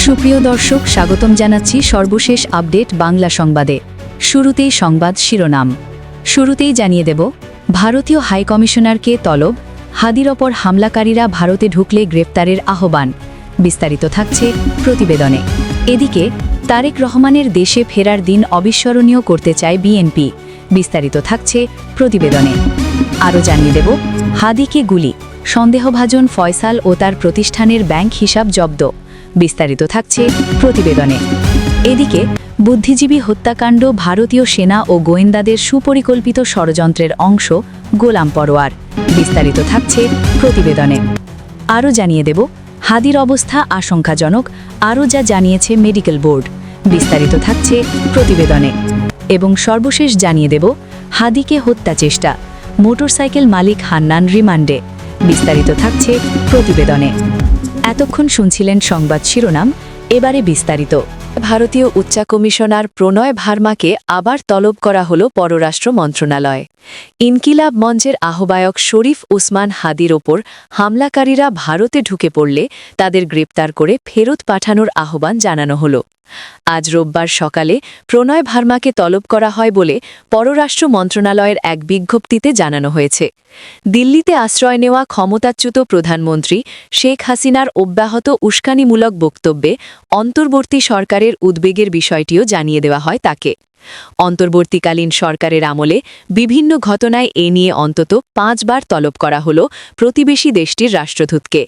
সুপ্রিয় দর্শক, স্বাগতম জানাচ্ছি সর্বশেষ আপডেট বাংলা সংবাদে। শুরুতেই সংবাদ শিরোনাম। শুরুতেই জানিয়ে দেব, ভারতীয় হাইকমিশনারকে তলব, হাদির ওপর হামলাকারীরা ভারতে ঢুকলে গ্রেপ্তারের আহ্বান। বিস্তারিত থাকছে প্রতিবেদনে। এদিকে তারেক রহমানের দেশে ফেরার দিন অবিস্মরণীয় করতে চায় বিএনপি। বিস্তারিত থাকছে প্রতিবেদনে। আরও জানিয়ে দেব, হাদিকে গুলি, সন্দেহভাজন ফয়সাল ও তার প্রতিষ্ঠানের ব্যাংক হিসাব জব্দ। বিস্তারিত থাকছে প্রতিবেদনে। এদিকে বুদ্ধিজীবী হত্যাকাণ্ড ভারতীয় সেনা ও গোয়েন্দাদের সুপরিকল্পিত ষড়যন্ত্রের অংশ গোলাম পরোয়ার। বিস্তারিত থাকছে প্রতিবেদনে। আরও জানিয়ে দেব, হাদির অবস্থা আশঙ্কাজনক, আরও যা জানিয়েছে মেডিকেল বোর্ড। বিস্তারিত থাকছে প্রতিবেদনে। এবং সর্বশেষ জানিয়ে দেব, হাদিকে হত্যা চেষ্টা, মোটরসাইকেল মালিক হান্নান রিমান্ডে। বিস্তারিত থাকছে প্রতিবেদনে। এতক্ষণ শুনছিলেন সংবাদ শিরোনাম, এবারে বিস্তারিত। ভারতীয় উচ্চ কমিশনার প্রণয় ভার্মাকে আবার তলব করা হল পররাষ্ট্র মন্ত্রণালয়। ইনকিলাব মঞ্চের আহ্বায়ক শরীফ ওসমান হাদির ওপর হামলাকারীরা ভারতে ঢুকে পড়লে তাদের গ্রেপ্তার করে ফেরত পাঠানোর আহ্বান জানানো হল। আজ রোববার সকালে প্রণয় ভার্মাকে তলব করা হয় বলে পররাষ্ট্র মন্ত্রণালয়ের এক বিজ্ঞপ্তিতে জানানো হয়েছে। দিল্লিতে আশ্রয় নেওয়া ক্ষমতাচ্যুত প্রধানমন্ত্রী শেখ হাসিনার অব্যাহত উস্কানিমূলক বক্তব্যে অন্তর্বর্তী সরকারের উদ্বেগের বিষয়টিও জানিয়ে দেওয়া হয় তাকে। অন্তর্বর্তীকালীন সরকারের আমলে বিভিন্ন ঘটনায় এ নিয়ে অন্তত 5 বার তলব করা হল প্রতিবেশী দেশটির রাষ্ট্রদূতকে।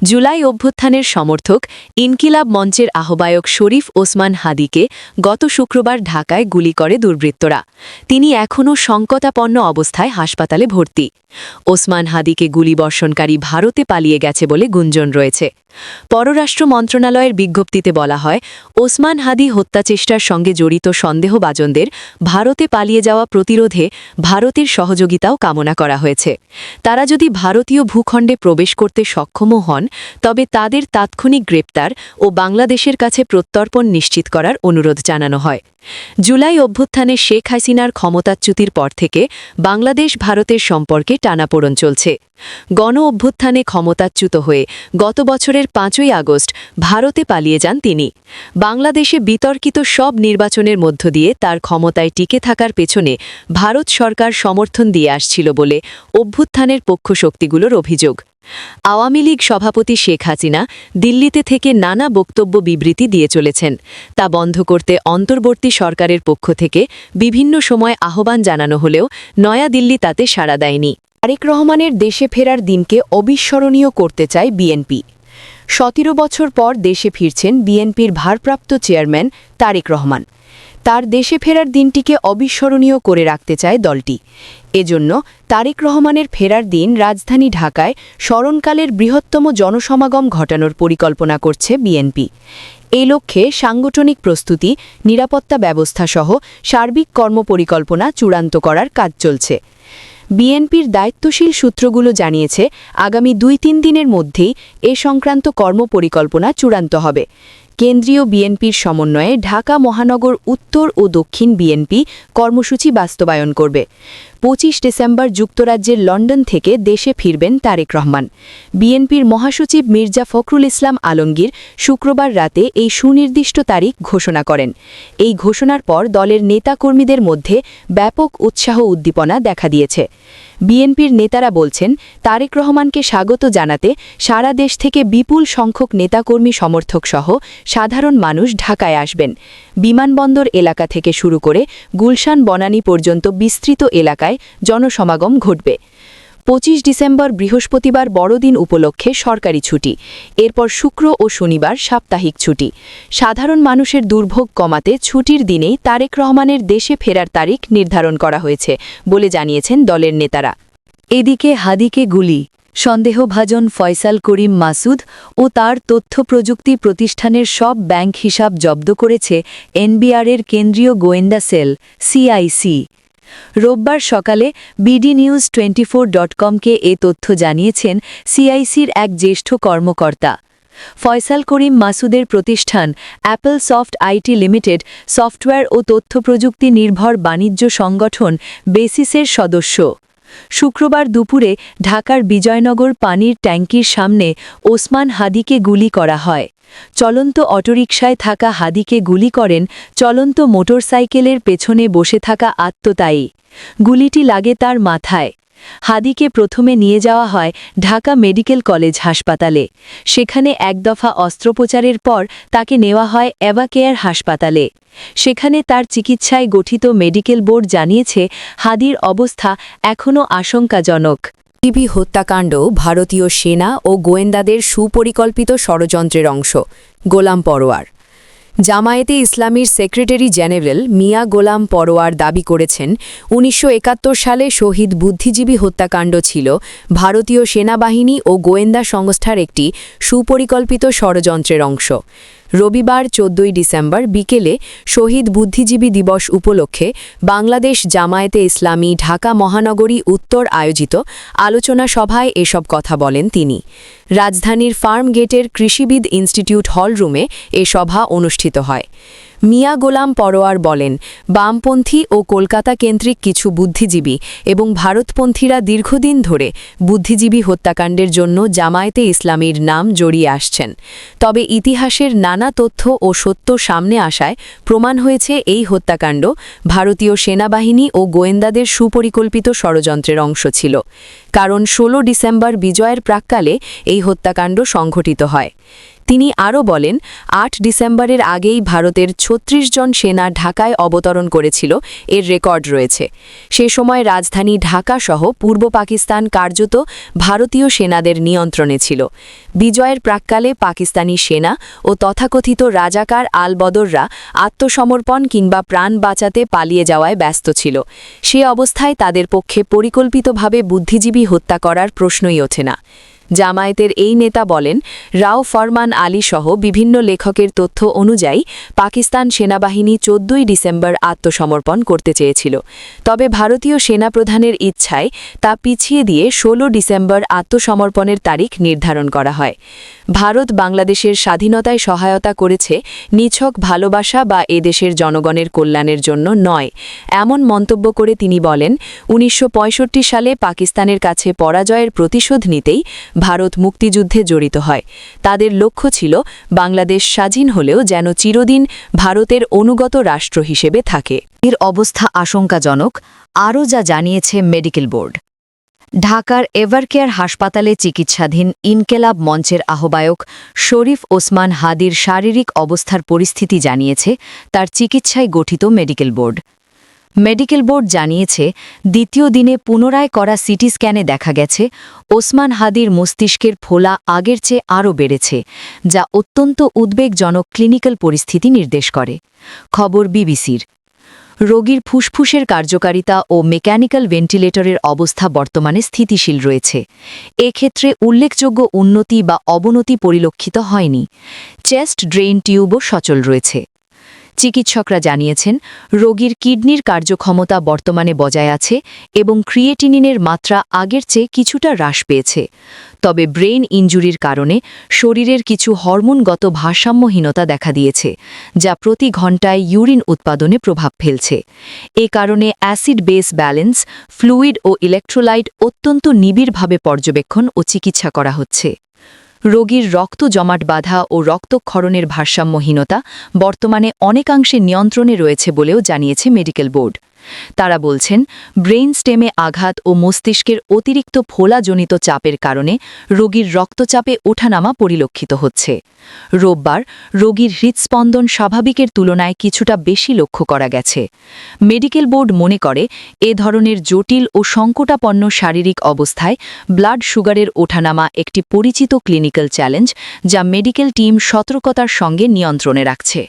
জুলাই অভ্যুত্থানের সমর্থক ইনকিলাব মঞ্চের আহ্বায়ক শরীফ ওসমান হাদিকে গত শুক্রবার ঢাকায় গুলি করে দুর্বৃত্তরা। তিনি এখনও সংকটাপন্ন অবস্থায় হাসপাতালে ভর্তি। ওসমান হাদিকে গুলিবর্ষণকারী ভারতে পালিয়ে গেছে বলে গুঞ্জন রয়েছে। পররাষ্ট্র মন্ত্রণালয়ের বিজ্ঞপ্তিতে বলা হয়, ওসমান হাদি হত্যাচেষ্টার সঙ্গে জড়িত সন্দেহভাজনদের ভারতে পালিয়ে যাওয়া প্রতিরোধে ভারতের সহযোগিতাও কামনা করা হয়েছে। তারা যদি ভারতীয় ভূখণ্ডে প্রবেশ করতে সক্ষমও হন, তবে তাদের তাৎক্ষণিক গ্রেপ্তার ও বাংলাদেশের কাছে প্রত্যর্পণ নিশ্চিত করার অনুরোধ জানানো হয়। জুলাই অভ্যুত্থানে শেখ হাসিনার ক্ষমতাচ্যুতির পর থেকে বাংলাদেশ ভারতের সম্পর্কে টানাপোড়েন চলছে। গণ অভ্যুত্থানে ক্ষমতাচ্যুত হয়ে গত বছরের 5ই আগস্ট ভারতে পালিয়ে যান তিনি। বাংলাদেশে বিতর্কিত সব নির্বাচনের মধ্য দিয়ে তার ক্ষমতায় টিকে থাকার পেছনে ভারত সরকার সমর্থন দিয়ে আসছিল বলে অভ্যুত্থানের পক্ষশক্তিগুলোর অভিযোগ। আওয়ামী লীগ সভাপতি শেখ হাসিনা দিল্লিতে থেকে নানা বক্তব্য বিবৃতি দিয়ে চলেছেন। তা বন্ধ করতে অন্তর্বর্তী সরকারের পক্ষ থেকে বিভিন্ন সময় আহ্বান জানানো হলেও নয়াদিল্লি তাতে সাড়া দেয়নি। তারেক রহমানের দেশে ফেরার দিনকে অবিস্মরণীয় করতে চায় বিএনপি। 17 বছর পর দেশে ফিরছেন বিএনপির ভারপ্রাপ্ত চেয়ারম্যান তারেক রহমান। তার দেশে ফেরার দিনটিকে অবিস্মরণীয় করে রাখতে চায় দলটি। এজন্য তারেক রহমানের ফেরার দিন রাজধানী ঢাকায় স্মরণকালের বৃহত্তম জনসমাগম ঘটানোর পরিকল্পনা করছে বিএনপি। এই লক্ষ্যে সাংগঠনিক প্রস্তুতি, নিরাপত্তা ব্যবস্থাসহ সার্বিক কর্মপরিকল্পনা চূড়ান্ত করার কাজ চলছে। বিএনপির দায়িত্বশীল সূত্রগুলো জানিয়েছে, আগামী 2-3 দিনের মধ্যেই এ সংক্রান্ত কর্মপরিকল্পনা চূড়ান্ত হবে। কেন্দ্রীয় বিএনপির সমন্বয়ে ঢাকা মহানগর উত্তর ও দক্ষিণ বিএনপি কর্মসূচি বাস্তবায়ন করবে। 25 ডিসেম্বর যুক্তরাজ্যের লন্ডন থেকে দেশে ফিরবেন তারেক রহমান। বিএনপির মহাসচিব মির্জা ফখরুল ইসলাম আলমগীর শুক্রবার রাতে এই সুনির্দিষ্ট তারিখ ঘোষণা করেন। এই ঘোষণার পর দলের নেতাকর্মীদের মধ্যে ব্যাপক উৎসাহ উদ্দীপনা দেখা দিয়েছে। বিএনপির নেতারা বলছেন, তারেক রহমানকে স্বাগত জানাতে সারা দেশ থেকে বিপুল সংখ্যক নেতাকর্মী সমর্থক সহ সাধারণ মানুষ ঢাকায় আসবেন। বিমানবন্দর এলাকা থেকে শুরু করে গুলশান বনানী পর্যন্ত বিস্তৃত এলাকায় জনসমাগম ঘটবে। 25 ডিসেম্বর বৃহস্পতিবার বড়দিন উপলক্ষে সরকারি ছুটি, এরপর শুক্র ও শনিবার সাপ্তাহিক ছুটি। সাধারণ মানুষের দুর্ভোগ কমাতে ছুটির দিনেই তারেক রহমানের দেশে ফেরার তারিখ নির্ধারণ করা হয়েছে বলে জানিয়েছেন দলের নেতারা। এদিকে হাদিকে গুলি, সন্দেহভাজন ফয়সাল করিম মাসুদ ও তার তথ্য প্রযুক্তি প্রতিষ্ঠানের সব ব্যাংক হিসাব জব্দ করেছে এনবিআরের কেন্দ্রীয় গোয়েন্দা সেল সিআইসি। রোববার সকালে bdnews24.com-কে এ তথ্য জানিয়েছেন সিআইসির এক জ্যেষ্ঠ কর্মকর্তা। ফয়সাল করিম মাসুদের প্রতিষ্ঠান Apple soft IT limited software ও তথ্য প্রযুক্তি নির্ভর বাণিজ্য সংগঠন বেসিসের সদস্য। শুক্রবার দুপুরে ঢাকার বিজয়নগর পানির ট্যাঙ্কির সামনে ওসমান হাদিকে গুলি করা হয়। চলন্ত অটোরিকশায় থাকা হাদিকে গুলি করেন চলন্ত মোটরসাইকেলের পেছনে বসে থাকা আত্মতায়ী। গুলিটি লাগে তার মাথায়। হাদিকে প্রথমে নিয়ে যাওয়া হয় ঢাকা মেডিকেল কলেজ হাসপাতালে। সেখানে একদফা অস্ত্রোপচারের পর তাকে নেওয়া হয় এভা কেয়ার হাসপাতালে। সেখানে তার চিকিৎসায় গঠিত মেডিকেল বোর্ড জানিয়েছে হাদির অবস্থা এখনও আশঙ্কাজনক। টিবি হত্যাকাণ্ড ভারতীয় সেনা ও গোয়েন্দাদের সুপরিকল্পিত ষড়যন্ত্রের অংশ। গোলাম পরোয়ার। জামায়াতে ইসলামীর সেক্রেটারি জেনারেল মিয়া গোলাম পরোয়ার দাবি করেছেন ১৯৭১ সালে শহীদ বুদ্ধিজীবী হত্যাকাণ্ড ছিল ভারতীয় সেনাবাহিনী ও গোয়েন্দা সংস্থার একটি সুপরিকল্পিত ষড়যন্ত্রের অংশ। রবিবার ১৪ ডিসেম্বর বিকেলে শহীদ বুদ্ধিজীবী দিবস উপলক্ষে বাংলাদেশ জামায়াতে ইসলামী ঢাকা মহানগরী উত্তর আয়োজিত আলোচনা সভায় এসব কথা বলেন তিনি। রাজধানীর ফার্ম গেটের কৃষিবিদ ইনস্টিটিউট হলরুমে এ সভা অনুষ্ঠিত হয়। মিয়া গোলাম পরোয়ার বলেন, বামপন্থী ও কলকাতা কেন্দ্রিক কিছু বুদ্ধিজীবী এবং ভারতপন্থীরা দীর্ঘদিন ধরে বুদ্ধিজীবী হত্যাকাণ্ডের জন্য জামায়াতে ইসলামীর নাম জড়িয়ে আসছেন। তবে ইতিহাসের নানা তথ্য ও সত্য সামনে আসায় প্রমাণ হয়েছে এই হত্যাকাণ্ড ভারতীয় সেনাবাহিনী ও গোয়েন্দাদের সুপরিকল্পিত ষড়যন্ত্রের অংশ ছিল। কারণ ১৬ ডিসেম্বর বিজয়ের প্রাক্কালে এই হত্যাকাণ্ড সংঘটিত হয়। তিনি আরও বলেন, ৮ ডিসেম্বরের আগেই ভারতের ৩৬ জন সেনা ঢাকায় অবতরণ করেছিল, এর রেকর্ড রয়েছে। সে সময় রাজধানী ঢাকাসহ পূর্ব পাকিস্তান কার্যত ভারতীয় সেনাদের নিয়ন্ত্রণে ছিল। বিজয়ের প্রাক্কালে পাকিস্তানি সেনা ও তথাকথিত রাজাকার আল-বদররা আত্মসমর্পণ কিংবা প্রাণ বাঁচাতে পালিয়ে যাওয়ায় ব্যস্ত ছিল। সে অবস্থায় তাদের পক্ষে পরিকল্পিতভাবে বুদ্ধিজীবী হত্যা করার প্রশ্নই ওঠে না। জামায়াতের এই নেতা বলেন, রাও ফরমান আলী সহ বিভিন্ন লেখকের তথ্য অনুযায়ী পাকিস্তান সেনাবাহিনী ১৪ ডিসেম্বর আত্মসমর্পণ করতে চেয়েছিল। তবে ভারতীয় সেনাপ্রধানের ইচ্ছায় তা পিছিয়ে দিয়ে ১৬ ডিসেম্বর আত্মসমর্পণের তারিখ নির্ধারণ করা হয়। ভারত বাংলাদেশের স্বাধীনতায় সহায়তা করেছে নিছক ভালোবাসা বা এদেশের জনগণের কল্যাণের জন্য নয়, এমন মন্তব্য করে তিনি বলেন, ১৯৬৫ সালে পাকিস্তানের কাছে পরাজয়ের প্রতিশোধ নিতেই ভারত মুক্তিযুদ্ধে জড়িত হয়। তাদের লক্ষ্য ছিল বাংলাদেশ স্বাধীন হলেও যেন চিরদিন ভারতের অনুগত রাষ্ট্র হিসেবে থাকে। এর অবস্থা আশঙ্কাজনক, আরও যা জানিয়েছে মেডিকেল বোর্ড। ঢাকার এভারকেয়ার হাসপাতালে চিকিৎসাধীন ইনকেলাব মঞ্চের আহ্বায়ক শরীফ ওসমান হাদির শারীরিক অবস্থার পরিস্থিতি জানিয়েছে তার চিকিৎসায় গঠিত মেডিকেল বোর্ড। মেডিকেল বোর্ড জানিয়েছে, দ্বিতীয় দিনে পুনরায় করা সিটি স্ক্যানে দেখা গেছে ওসমান হাদির মস্তিষ্কের ফোলা আগের চেয়ে আরও বেড়েছে, যা অত্যন্ত উদ্বেগজনক ক্লিনিক্যাল পরিস্থিতি নির্দেশ করে। খবর বিবিসির। রোগীর ফুসফুসের কার্যকারিতা ও মেকানিক্যাল ভেন্টিলেটরের অবস্থা বর্তমানে স্থিতিশীল রয়েছে। এক্ষেত্রে উল্লেখযোগ্য উন্নতি বা অবনতি পরিলক্ষিত হয়নি। চেস্ট ড্রেইন টিউবও সচল রয়েছে। চিকিৎসকরা জানিয়েছেন, রোগীর কিডনির কার্যক্ষমতা বর্তমানে বজায় আছে এবং ক্রিয়েটিনিনের মাত্রা আগের চেয়ে কিছুটা হ্রাস পেয়েছে। তবে ব্রেইন ইনজুরির কারণে শরীরের কিছু হরমোনগত ভারসাম্যহীনতা দেখা দিয়েছে, যা প্রতি ঘণ্টায় ইউরিন উৎপাদনে প্রভাব ফেলছে। এ কারণে অ্যাসিড বেস ব্যালেন্স, ফ্লুইড ও ইলেকট্রোলাইট অত্যন্ত নিবিড়ভাবে পর্যবেক্ষণ ও চিকিৎসা করা হচ্ছে। রোগীর রক্ত জমাট বাঁধা ও রক্তক্ষরণের ভারসাম্যহীনতা বর্তমানে অনেকাংশে নিয়ন্ত্রণে রয়েছে বলেও জানিয়েছে মেডিকেল বোর্ড। তারা বলছেন, ব্রেইন স্টেমে আঘাত ও মস্তিষ্কের অতিরিক্ত ফোলাজনিত চাপের কারণে রোগীর রক্তচাপে ওঠানামা পরিলক্ষিত হচ্ছে। রোববার রোগীর হৃৎস্পন্দন স্বাভাবিকের তুলনায় কিছুটা বেশি লক্ষ্য করা গেছে। মেডিকেল বোর্ড মনে করে, এ ধরনের জটিল ও সংকটাপন্ন শারীরিক অবস্থায় ব্লাড সুগারের ওঠানামা একটি পরিচিত ক্লিনিক্যাল চ্যালেঞ্জ, যা মেডিকেল টিম সতর্কতার সঙ্গে নিয়ন্ত্রণে রাখছে।